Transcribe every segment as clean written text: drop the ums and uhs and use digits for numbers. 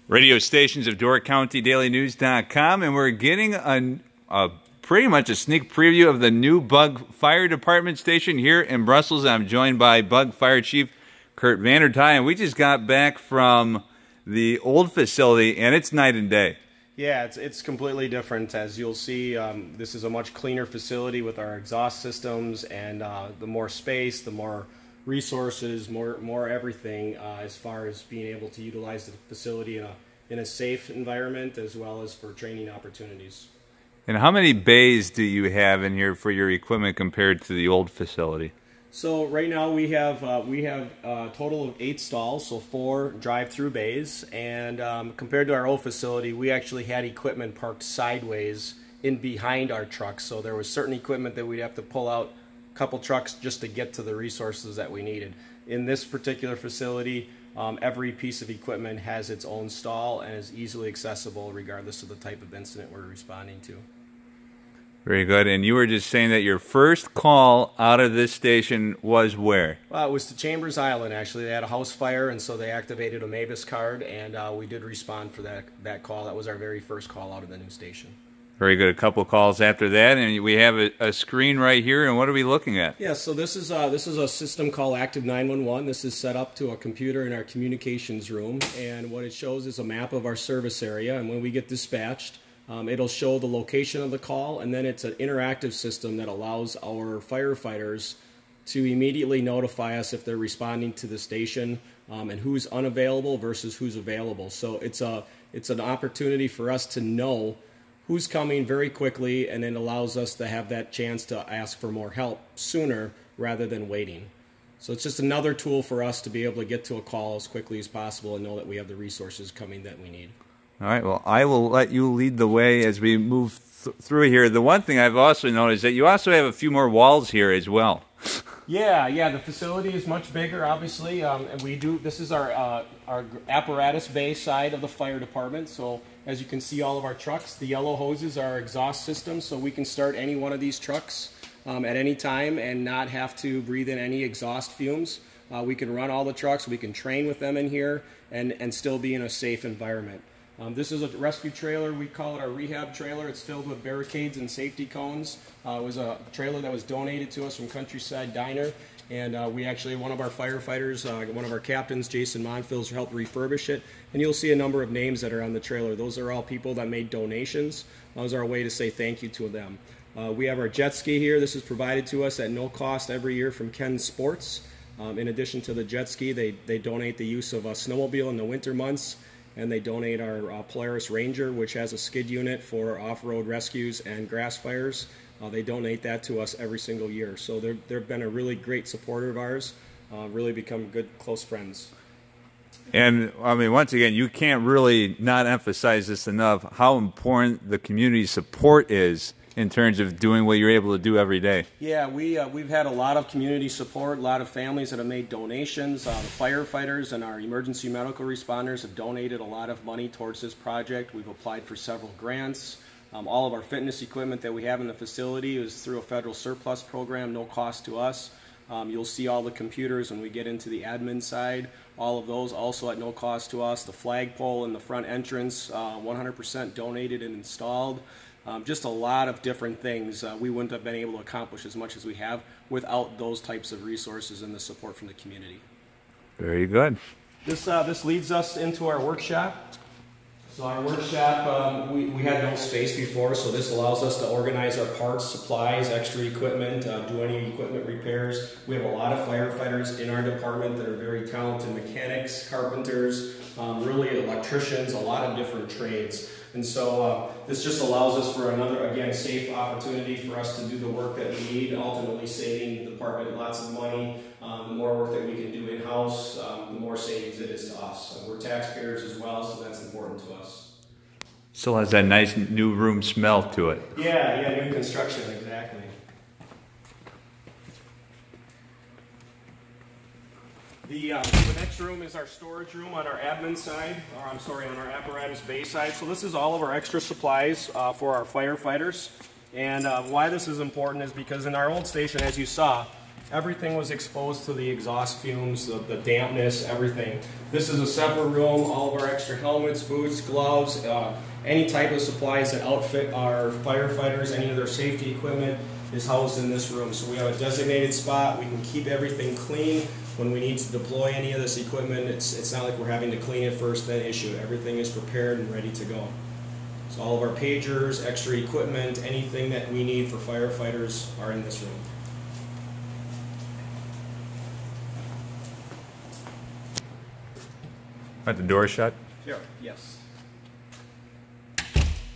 radio stations of Door County DailyNews.com, and we're getting a pretty much a sneak preview of the new Bug Fire Department station here in Brussels. I'm joined by Bug Fire Chief Curt Vandertie, and we just got back from the old facility, and it's night and day. Yeah, it's completely different. As you'll see, this is a much cleaner facility with our exhaust systems, and the more space, the more resources, more everything as far as being able to utilize the facility in a safe environment as well as for training opportunities. And how many bays do you have in here for your equipment compared to the old facility? So right now we have a total of 8 stalls, so 4 drive-through bays, and compared to our old facility, we actually had equipment parked sideways in behind our trucks. So there was certain equipment that we'd have to pull out a couple trucks just to get to the resources that we needed. In this particular facility, every piece of equipment has its own stall and is easily accessible regardless of the type of incident we're responding to. Very good. And you were just saying that your first call out of this station was where? Well, it was to Chambers Island, actually. They had a house fire, and so they activated a MABUS card, and we did respond for that call. That was our very first call out of the new station. Very good. A couple calls after that, and we have a screen right here, and what are we looking at? Yeah, so this is a system called Active 911. This is set up to a computer in our communications room, and what it shows is a map of our service area, and when we get dispatched, it'll show the location of the call, and then it's an interactive system that allows our firefighters to immediately notify us if they're responding to the station and who's unavailable versus who's available. So it's an opportunity for us to know who's coming very quickly, and it allows us to have that chance to ask for more help sooner rather than waiting. So it's just another tool for us to be able to get to a call as quickly as possible and know that we have the resources coming that we need. All right, well, I will let you lead the way as we move through here. The one thing I've also noticed is that you also have a few more walls here as well. Yeah, the facility is much bigger, obviously. And this is our apparatus bay side of the fire department. So as you can see, all of our trucks, the yellow hoses are our exhaust system, so we can start any one of these trucks at any time and not have to breathe in any exhaust fumes. We can run all the trucks, we can train with them in here, and still be in a safe environment. This is a rescue trailer. We call it our rehab trailer. It's filled with barricades and safety cones. It was a trailer that was donated to us from Countryside Diner, and we actually, one of our firefighters, one of our captains, Jason Monfils, helped refurbish it. And you'll see a number of names that are on the trailer. Those are all people that made donations. Those are a way to say thank you to them. We have our jet ski here. This is provided to us at no cost every year from Ken Sports. In addition to the jet ski, they donate the use of a snowmobile in the winter months, and they donate our Polaris Ranger, which has a skid unit for off-road rescues and grass fires. They donate that to us every single year. So they've been a really great supporter of ours, really become good, close friends. And, I mean, once again, you can't really not emphasize this enough, how important the community support is in terms of doing what you're able to do every day. Yeah, we've had a lot of community support, a lot of families that have made donations. The firefighters and our emergency medical responders have donated a lot of money towards this project. We've applied for several grants. All of our fitness equipment that we have in the facility is through a federal surplus program, no cost to us. You'll see all the computers when we get into the admin side. All of those also at no cost to us. The flagpole in the front entrance, 100% donated and installed. Just a lot of different things. We wouldn't have been able to accomplish as much as we have without those types of resources and the support from the community. Very good. This leads us into our workshop. So our workshop, we had no space before, so this allows us to organize our parts, supplies, extra equipment, do any equipment repairs. We have a lot of firefighters in our department that are very talented mechanics, carpenters, really electricians, a lot of different trades. And so this just allows us for another, again, safe opportunity for us to do the work that we need, ultimately saving the department lots of money. The more work that we can do in-house, the more savings it is to us. We're taxpayers as well, so that's important to us. Still has that nice new room smell to it. Yeah, new construction, exactly. The next room is our storage room on our admin side, or I'm sorry, on our apparatus bay side. So this is all of our extra supplies for our firefighters. And why this is important is because in our old station, as you saw, everything was exposed to the exhaust fumes, the dampness, everything. This is a separate room. All of our extra helmets, boots, gloves, any type of supplies that outfit our firefighters, any of their safety equipment is housed in this room. So we have a designated spot. We can keep everything clean. When we need to deploy any of this equipment, it's not like we're having to clean it first, then issue it. Everything is prepared and ready to go. So all of our pagers, extra equipment, anything that we need for firefighters are in this room. Are the door shut? Sure. Yes.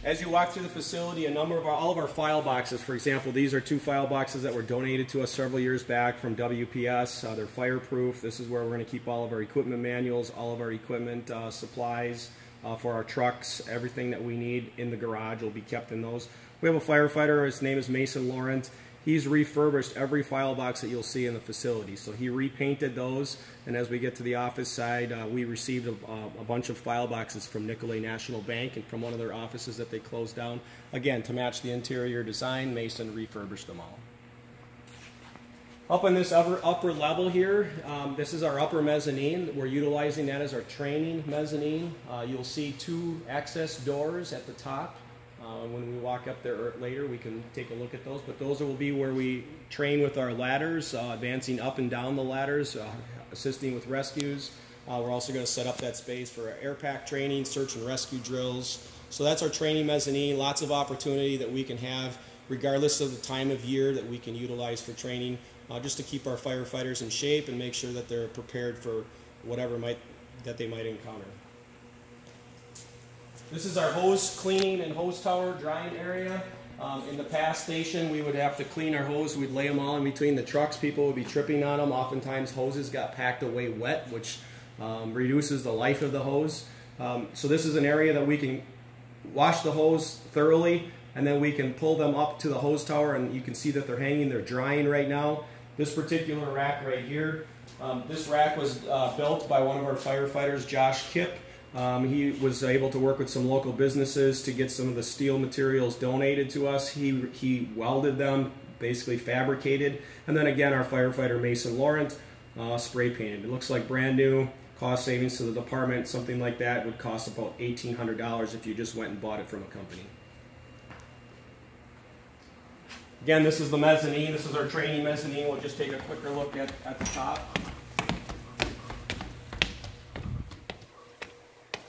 As you walk through the facility, all of our file boxes, for example, these are 2 file boxes that were donated to us several years back from WPS. They're fireproof. This is where we're going to keep all of our equipment manuals, all of our equipment supplies for our trucks. Everything that we need in the garage will be kept in those. We have a firefighter. His name is Mason Laurent. He's refurbished every file box that you'll see in the facility. So he repainted those, and as we get to the office side, we received a bunch of file boxes from Nicolay National Bank and from one of their offices that they closed down. Again, to match the interior design, Mason refurbished them all. Up on this upper level here, this is our upper mezzanine. We're utilizing that as our training mezzanine. You'll see 2 access doors at the top. When we walk up there later, we can take a look at those, but those will be where we train with our ladders, advancing up and down the ladders, assisting with rescues. We're also going to set up that space for air pack training, search and rescue drills. So that's our training mezzanine. Lots of opportunity that we can have regardless of the time of year that we can utilize for training, just to keep our firefighters in shape and make sure that they're prepared for whatever that they might encounter. This is our hose cleaning and hose tower drying area. In the past station, we would have to clean our hose. We'd lay them all in between the trucks. People would be tripping on them. Oftentimes hoses got packed away wet, which reduces the life of the hose. So this is an area that we can wash the hose thoroughly, and then we can pull them up to the hose tower, and you can see that they're hanging. They're drying right now. This particular rack right here, this rack was built by one of our firefighters, Josh Kipp. He was able to work with some local businesses to get some of the steel materials donated to us. He welded them, basically fabricated, and then again our firefighter Mason Laurent spray painted. It looks like brand new. Cost savings to the department, something like that would cost about $1,800 if you just went and bought it from a company. Again, this is the mezzanine. This is our training mezzanine. We'll just take a quicker look at the top.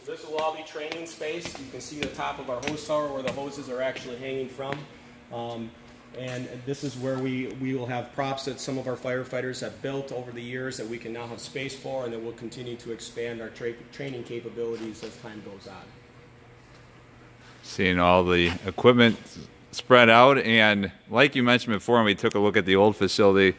This will all be training space. You can see the top of our hose tower where the hoses are actually hanging from. And this is where we will have props that some of our firefighters have built over the years that we can now have space for, and then we'll continue to expand our training capabilities as time goes on. Seeing all the equipment spread out, and like you mentioned before when we took a look at the old facility,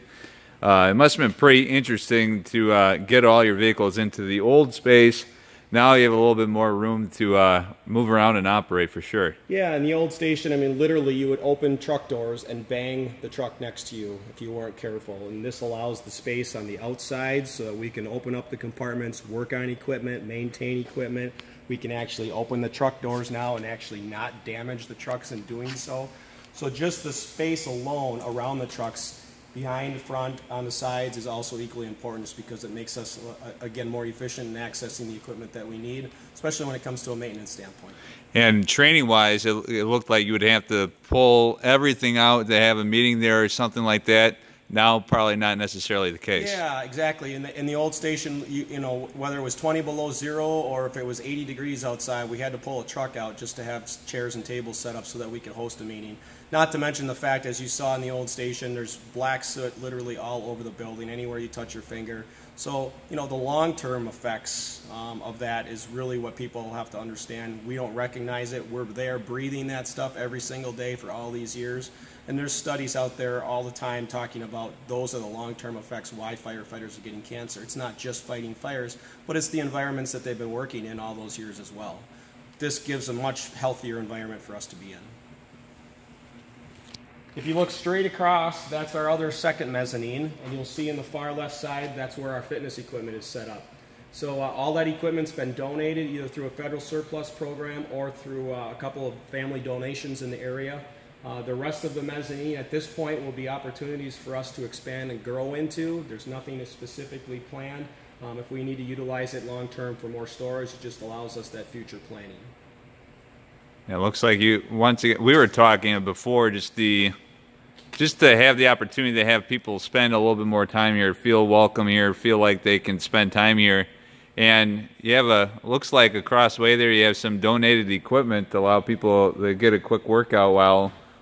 it must have been pretty interesting to get all your vehicles into the old space. Now you have a little bit more room to move around and operate for sure. Yeah, in the old station, I mean, literally you would open truck doors and bang the truck next to you if you weren't careful. And this allows the space on the outside so that we can open up the compartments, work on equipment, maintain equipment. We can actually open the truck doors now and actually not damage the trucks in doing so. So just the space alone around the trucks, behind, front, on the sides, is also equally important just because it makes us, again, more efficient in accessing the equipment that we need, especially when it comes to a maintenance standpoint. And training-wise, it looked like you would have to pull everything out to have a meeting there or something like that. Now, probably not necessarily the case. Yeah, exactly. In the old station, you know, whether it was 20 below zero or if it was 80 degrees outside, we had to pull a truck out just to have chairs and tables set up so that we could host a meeting. Not to mention the fact, as you saw in the old station, there's black soot literally all over the building, anywhere you touch your finger. So, you know, the long-term effects of that is really what people have to understand. We don't recognize it. We're there breathing that stuff every single day for all these years. And there's studies out there all the time talking about those are the long-term effects why firefighters are getting cancer. It's not just fighting fires, but it's the environments that they've been working in all those years as well. This gives a much healthier environment for us to be in. If you look straight across, that's our other second mezzanine, and you'll see in the far left side, that's where our fitness equipment is set up. So all that equipment's been donated either through a federal surplus program or through a couple of family donations in the area. The rest of the mezzanine at this point will be opportunities for us to expand and grow into. There's nothing specifically planned. If we need to utilize it long term for more storage, it just allows us that future planning. Yeah, it looks like you, once again, we were talking before, just to have the opportunity to have people spend a little bit more time here, feel welcome here, feel like they can spend time here. And you have looks like across the way there, you have some donated equipment to allow people to get a quick workout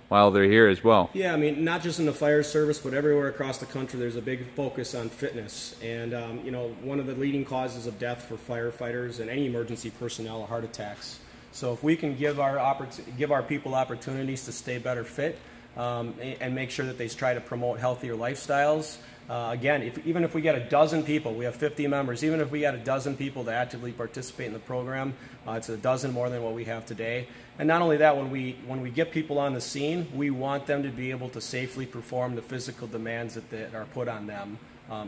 while they're here as well. Yeah, I mean, not just in the fire service, but everywhere across the country, there's a big focus on fitness. And, you know, one of the leading causes of death for firefighters and any emergency personnel are heart attacks. So if we can give our people opportunities to stay better fit and make sure that they try to promote healthier lifestyles, again, even if we get a dozen people, we have 50 members, even if we get a dozen people to actively participate in the program, it's a dozen more than what we have today. And not only that, when we get people on the scene, we want them to be able to safely perform the physical demands that are put on them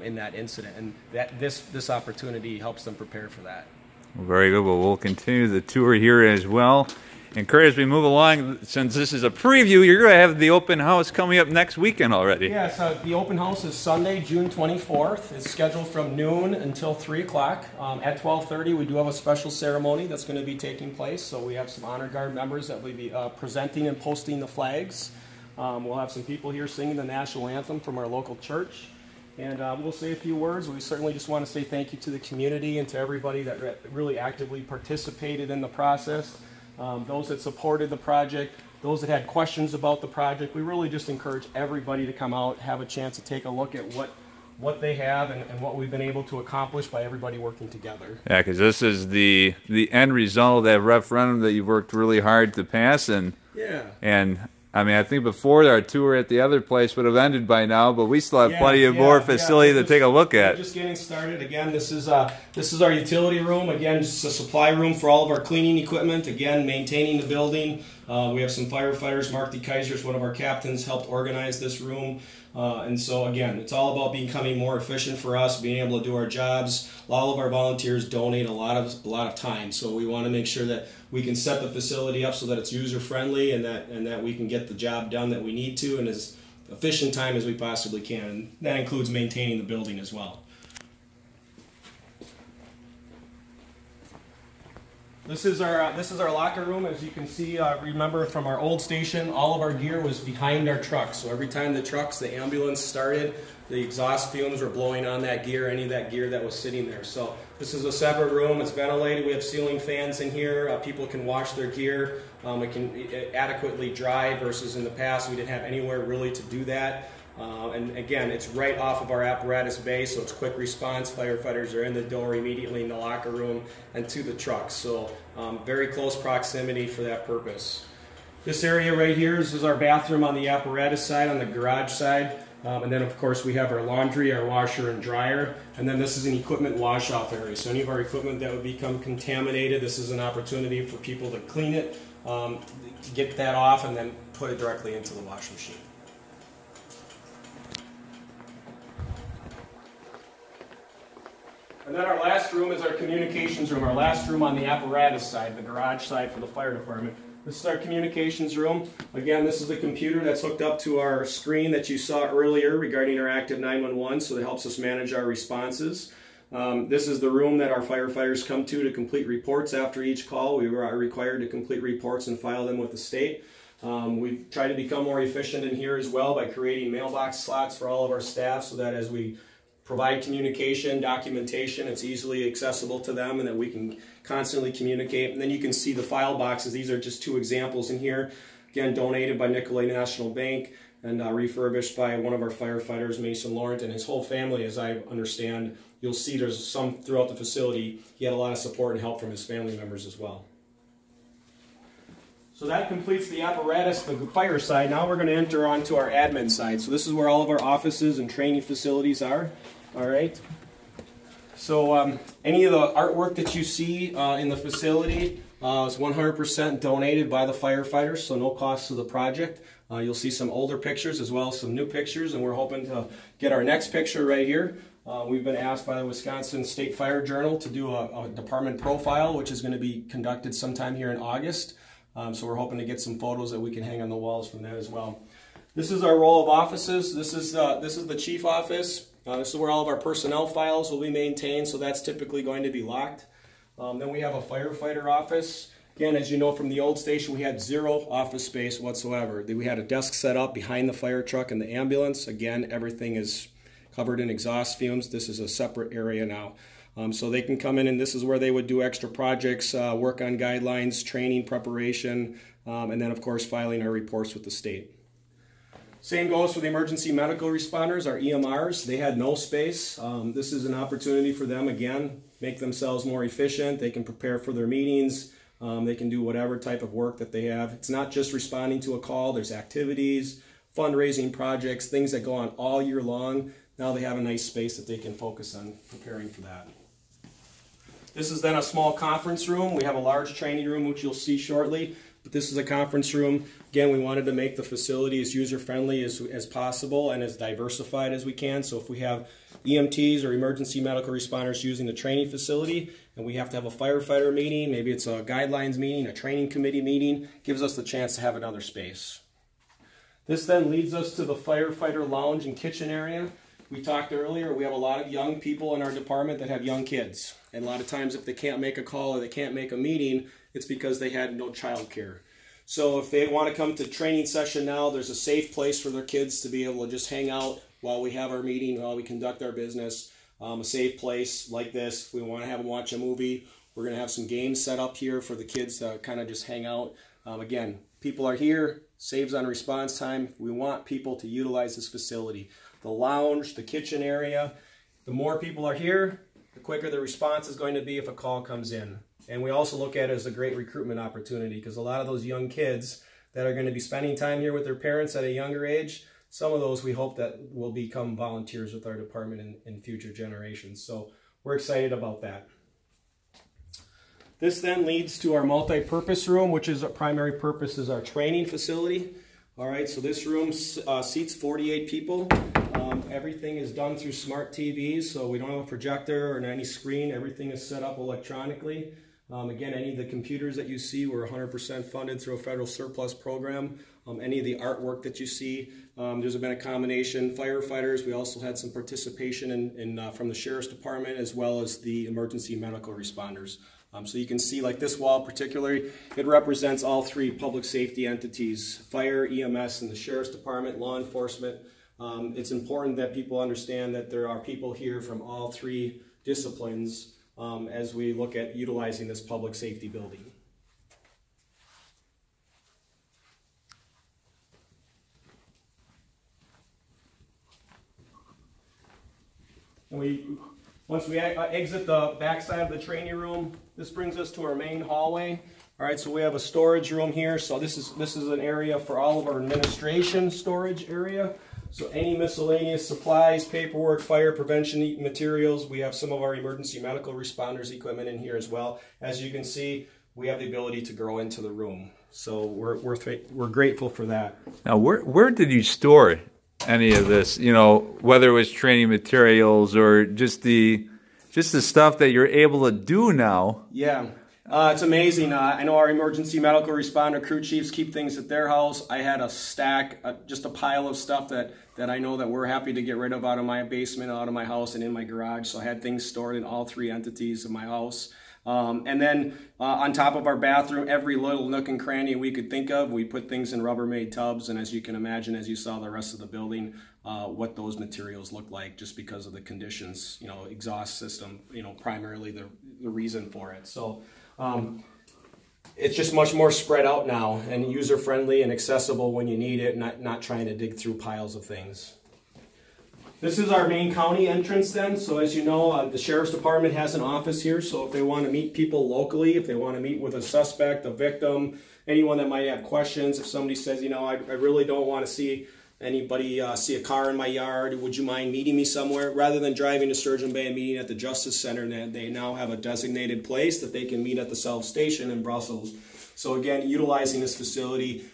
in that incident. And this opportunity helps them prepare for that. Well, very good. Well, we'll continue the tour here as well. And Curt, as we move along, since this is a preview, you're going to have the open house coming up next weekend already. Yeah, so the open house is Sunday, June 24th. It's scheduled from noon until 3 o'clock. At 12:30, we do have a special ceremony that's going to be taking place. So we have some Honor Guard members that will be presenting and posting the flags. We'll have some people here singing the national anthem from our local church. And we'll say a few words. We certainly just want to say thank you to the community and to everybody that really actively participated in the process. Those that supported the project, those that had questions about the project. We really just encourage everybody to come out, have a chance to take a look at what they have and what we've been able to accomplish by everybody working together. Yeah, because this is the end result of that referendum that you've worked really hard to pass. And yeah. And I mean, I think before our tour at the other place would have ended by now, but we still have plenty of more facility to take a look at. We're just getting started. Again, this is our utility room. Again, it's a supply room for all of our cleaning equipment. Again, maintaining the building. We have some firefighters. Mark DeKaiser's one of our captains, helped organize this room. And so again, it's all about becoming more efficient for us, being able to do our jobs. All of our volunteers donate a lot of time, so we want to make sure that we can set the facility up so that it's user friendly and that we can get the job done that we need to in as efficient time as we possibly can. And that includes maintaining the building as well. This is our locker room. As you can see, remember from our old station, all of our gear was behind our trucks. So every time the ambulance started, the exhaust fumes were blowing on that gear, any of that gear that was sitting there. So this is a separate room. It's ventilated. We have ceiling fans in here. People can wash their gear. It can adequately dry versus in the past we didn't have anywhere really to do that. And again, it's right off of our apparatus base, so it's quick response. Firefighters are in the door immediately in the locker room and to the trucks. So very close proximity for that purpose. This area right here is our bathroom on the apparatus side, on the garage side. And then of course we have our laundry, our washer and dryer. And then this is an equipment wash off area. So any of our equipment that would become contaminated, this is an opportunity for people to clean it, to get that off and then put it directly into the wash machine. And then our last room is our communications room, our last room on the apparatus side, the garage side for the fire department. This is our communications room. Again, this is the computer that's hooked up to our screen that you saw earlier regarding our active 911, so that helps us manage our responses. This is the room that our firefighters come to complete reports after each call. We are required to complete reports and file them with the state. We've tried to become more efficient in here as well by creating mailbox slots for all of our staff so that as we provide communication, documentation, it's easily accessible to them and that we can constantly communicate. And then you can see the file boxes. These are just two examples in here. Again, donated by Nicolay National Bank and refurbished by one of our firefighters, Mason Laurent, and his whole family, as I understand. You'll see there's some throughout the facility. He had a lot of support and help from his family members as well. So that completes the apparatus, the fire side. Now we're going to enter onto our admin side. So this is where all of our offices and training facilities are. All right. So any of the artwork that you see in the facility is 100% donated by the firefighters, so no cost to the project. You'll see some older pictures as well as some new pictures, and we're hoping to get our next picture right here. We've been asked by the Wisconsin State Fire Journal to do a department profile, which is going to be conducted sometime here in August. So we're hoping to get some photos that we can hang on the walls from that as well. This is our row of offices. This is the chief office. This is where all of our personnel files will be maintained, so that's typically going to be locked. Then we have a firefighter office. Again, as you know from the old station, we had 0 office space whatsoever. We had a desk set up behind the fire truck and the ambulance. Again, everything is covered in exhaust fumes. This is a separate area now. So they can come in, and this is where they would do extra projects, work on guidelines, training, preparation, and then of course filing our reports with the state. Same goes for the emergency medical responders, our EMRs. They had no space. This is an opportunity for them, again, make themselves more efficient. They can prepare for their meetings. They can do whatever type of work that they have. It's not just responding to a call. There's activities, fundraising projects, things that go on all year long. Now they have a nice space that they can focus on preparing for that. This is then a small conference room. We have a large training room, which you'll see shortly. But this is a conference room. Again, we wanted to make the facility as user-friendly as possible and as diversified as we can. So if we have EMTs or emergency medical responders using the training facility, and we have to have a firefighter meeting, maybe it's a guidelines meeting, a training committee meeting, gives us the chance to have another space. This then leads us to the firefighter lounge and kitchen area. We talked earlier, we have a lot of young people in our department that have young kids. And a lot of times if they can't make a call or they can't make a meeting, it's because they had no child care. So if they want to come to training session now, there's a safe place for their kids to be able to just hang out while we have our meeting, while we conduct our business. A safe place like this. If we want to have them watch a movie, we're going to have some games set up here for the kids to kind of just hang out. Again, people are here, saves on response time. We want people to utilize this facility. The lounge, the kitchen area, the more people are here, the quicker the response is going to be if a call comes in. And we also look at it as a great recruitment opportunity because a lot of those young kids that are going to be spending time here with their parents at a younger age, some of those we hope that will become volunteers with our department in future generations. So we're excited about that. This then leads to our multi-purpose room, which is our primary purpose is our training facility. All right, so this room seats 48 people. Everything is done through smart TVs, so we don't have a projector or any screen. Everything is set up electronically. Again, any of the computers that you see were 100% funded through a federal surplus program. Any of the artwork that you see, there's been a combination. Firefighters, we also had some participation from the Sheriff's Department as well as the emergency medical responders. So you can see like this wall particularly, it represents all 3 public safety entities, fire, EMS, and the Sheriff's Department, law enforcement. It's important that people understand that there are people here from all 3 disciplines as we look at utilizing this public safety building. And once we exit the back side of the training room, this brings us to our main hallway. All right, so we have a storage room here. So this is an area for all of our administration storage area. So any miscellaneous supplies, paperwork, fire prevention materials. We have some of our emergency medical responders equipment in here as well. As you can see, we have the ability to grow into the room. So we're grateful for that. Now, where did you store any of this? You know, whether it was training materials or just the stuff that you're able to do now. Yeah. It's amazing. I know our emergency medical responder crew chiefs keep things at their house. I had a stack, just a pile of stuff that I know that we're happy to get rid of out of my basement, out of my house, and in my garage. So I had things stored in all 3 entities of my house. And then on top of our bathroom, every little nook and cranny we could think of, we put things in Rubbermaid tubs. And as you can imagine, as you saw the rest of the building, what those materials look like just because of the conditions, you know, exhaust system, you know, primarily the reason for it. So it's just much more spread out now and user-friendly and accessible when you need it, not trying to dig through piles of things. This is our main county entrance then. So as you know, the Sheriff's Department has an office here. So if they want to meet people locally, if they want to meet with a suspect, a victim, anyone that might have questions, if somebody says, you know, I really don't want to see anybody see a car in my yard, would you mind meeting me somewhere? Rather than driving to Sturgeon Bay and meeting at the Justice Center, they now have a designated place that they can meet at the South Station in Brussels. So again, utilizing this facility,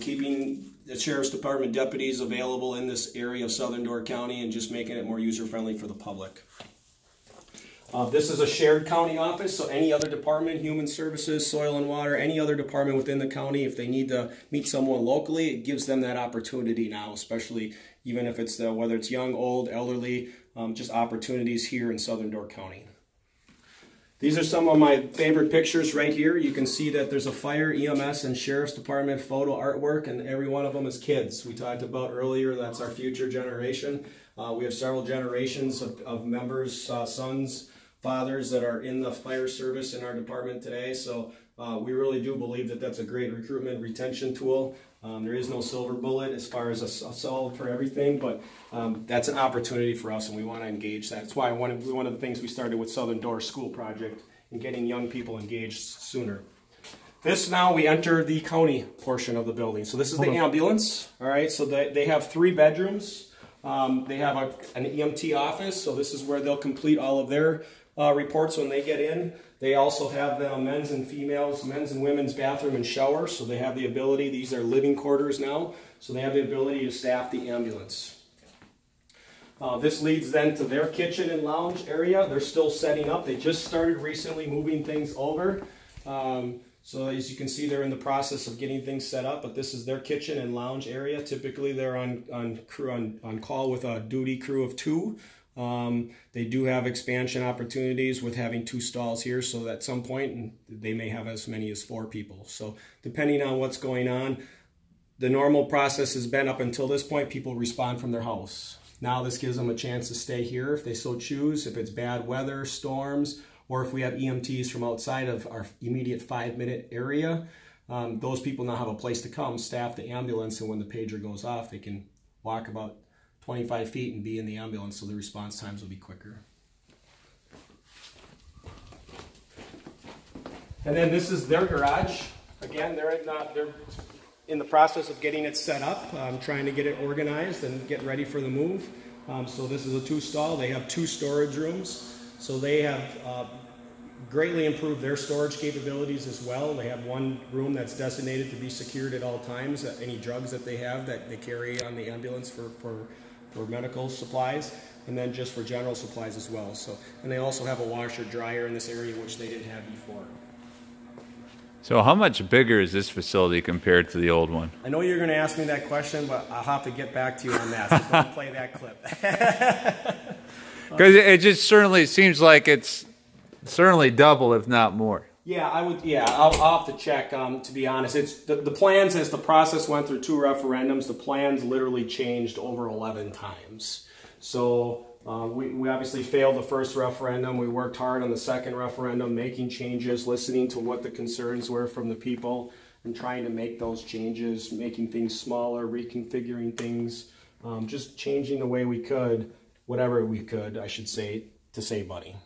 keeping the Sheriff's Department deputies available in this area of Southern Door County and just making it more user-friendly for the public. This is a shared county office, so any other department, human services, soil and water, any other department within the county, if they need to meet someone locally, it gives them that opportunity now, especially even if it's whether it's young, old, elderly, just opportunities here in Southern Door County. These are some of my favorite pictures right here. You can see that there's a fire, EMS, and Sheriff's Department photo artwork, and every one of them is kids. We talked about earlier, that's our future generation. We have several generations of members, sons, fathers that are in the fire service in our department today. So we really do believe that that's a great recruitment retention tool. There is no silver bullet as far as a solve for everything, but that's an opportunity for us, and we want to engage that. That's why one of the things we started with Southern Door School Project and getting young people engaged sooner. This now we enter the county portion of the building. So this is the ambulance. All right, so they have 3 bedrooms. They have an EMT office, so this is where they'll complete all of their reports when they get in. They also have the men's and women's bathroom and shower, so they have the ability, these are living quarters now, so they have the ability to staff the ambulance. This leads then to their kitchen and lounge area. They're still setting up. They just started recently moving things over. So as you can see, they're in the process of getting things set up, but this is their kitchen and lounge area. Typically they're on call with a duty crew of 2. They do have expansion opportunities with having 2 stalls here, so at some point they may have as many as 4 people. So depending on what's going on, the normal process has been up until this point, people respond from their house. Now this gives them a chance to stay here if they so choose, if it's bad weather, storms, or if we have EMTs from outside of our immediate 5-minute area. Those people now have a place to come, staff the ambulance, and when the pager goes off, they can walk about 25 feet and be in the ambulance, so the response times will be quicker. And then this is their garage. Again, they're in the process of getting it set up, trying to get it organized and get ready for the move. So this is a 2-stall. They have 2 storage rooms. So they have greatly improved their storage capabilities as well. They have 1 room that's designated to be secured at all times, any drugs that they have that they carry on the ambulance for medical supplies, and then just for general supplies as well. So, and they also have a washer dryer in this area, which they didn't have before. So how much bigger is this facility compared to the old one? I know you're going to ask me that question, but I'll have to get back to you on that. So don't play that clip. Because it just certainly seems like it's certainly double, if not more. Yeah, I'll have to check, to be honest. It's the plans, as the process went through 2 referendums, the plans literally changed over 11 times. So we obviously failed the first referendum. We worked hard on the second referendum, making changes, listening to what the concerns were from the people, and trying to make those changes, making things smaller, reconfiguring things, just changing the way we could, whatever we could, I should say, to save money.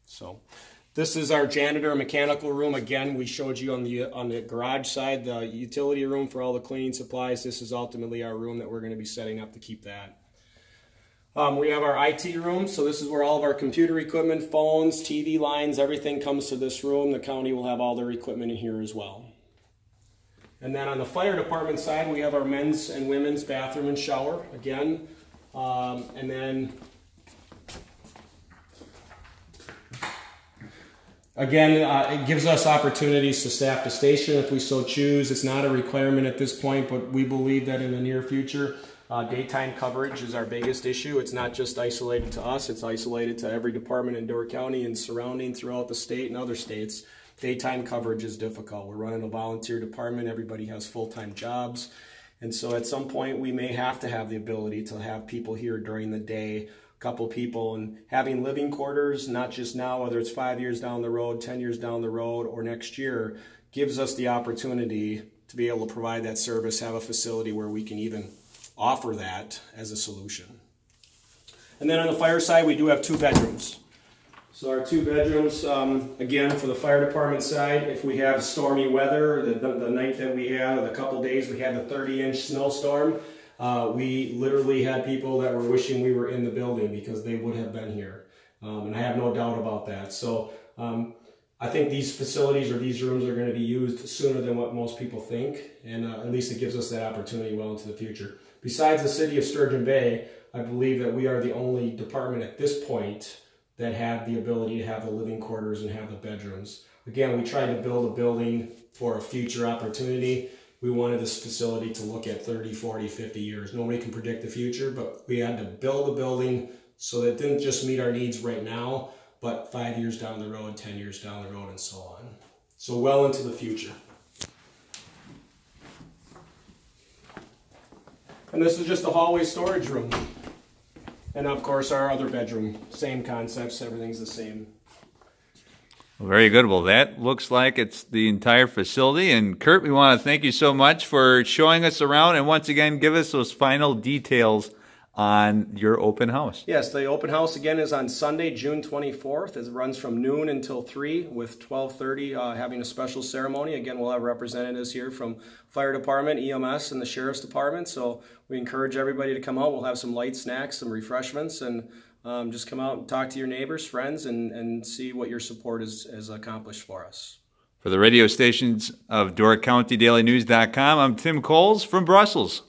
So this is our janitor mechanical room. Again, we showed you on the garage side, the utility room for all the cleaning supplies. This is ultimately our room that we're going to be setting up to keep that. We have our IT room, so this is where all of our computer equipment, phones, TV lines, everything comes to this room. The county will have all their equipment in here as well. And then on the fire department side, we have our men's and women's bathroom and shower, again. And then again, it gives us opportunities to staff the station if we so choose. It's not a requirement at this point, but we believe that in the near future, daytime coverage is our biggest issue. It's not just isolated to us, it's isolated to every department in Door County and surrounding throughout the state and other states. Daytime coverage is difficult. We're running a volunteer department, everybody has full-time jobs. And so at some point we may have to have the ability to have people here during the day, a couple people, and having living quarters, not just now, whether it's 5 years down the road, 10 years down the road, or next year, gives us the opportunity to be able to provide that service, have a facility where we can even offer that as a solution. And then on the fire side, we do have 2 bedrooms. So our 2 bedrooms, again, for the fire department side, if we have stormy weather, the night that we had, or the couple days we had the 30-inch snowstorm, we literally had people that were wishing we were in the building because they would have been here. And I have no doubt about that. So I think these facilities or these rooms are going to be used sooner than what most people think, and at least it gives us that opportunity well into the future. Besides the city of Sturgeon Bay, I believe that we are the only department at this point that had the ability to have the living quarters and have the bedrooms. Again, we tried to build a building for a future opportunity. We wanted this facility to look at 30, 40, 50 years. Nobody can predict the future, but we had to build a building so that it didn't just meet our needs right now, but 5 years down the road, 10 years down the road, and so on. So well into the future. And this is just the hallway storage room. And of course our other bedroom, same concepts, everything's the same. Well, very good. Well, that looks like it's the entire facility. And Curt, we want to thank you so much for showing us around and once again give us those final details on your open house. Yes, the open house again is on Sunday, June 24th. It runs from noon until 3 with 12:30 having a special ceremony. Again, we'll have representatives here from Fire Department, EMS, and the Sheriff's Department. So we encourage everybody to come out. We'll have some light snacks, some refreshments, and just come out and talk to your neighbors, friends, and see what your support has accomplished for us. For the radio stations of DoorCountyDailyNews.com, I'm Tim Coles from Brussels.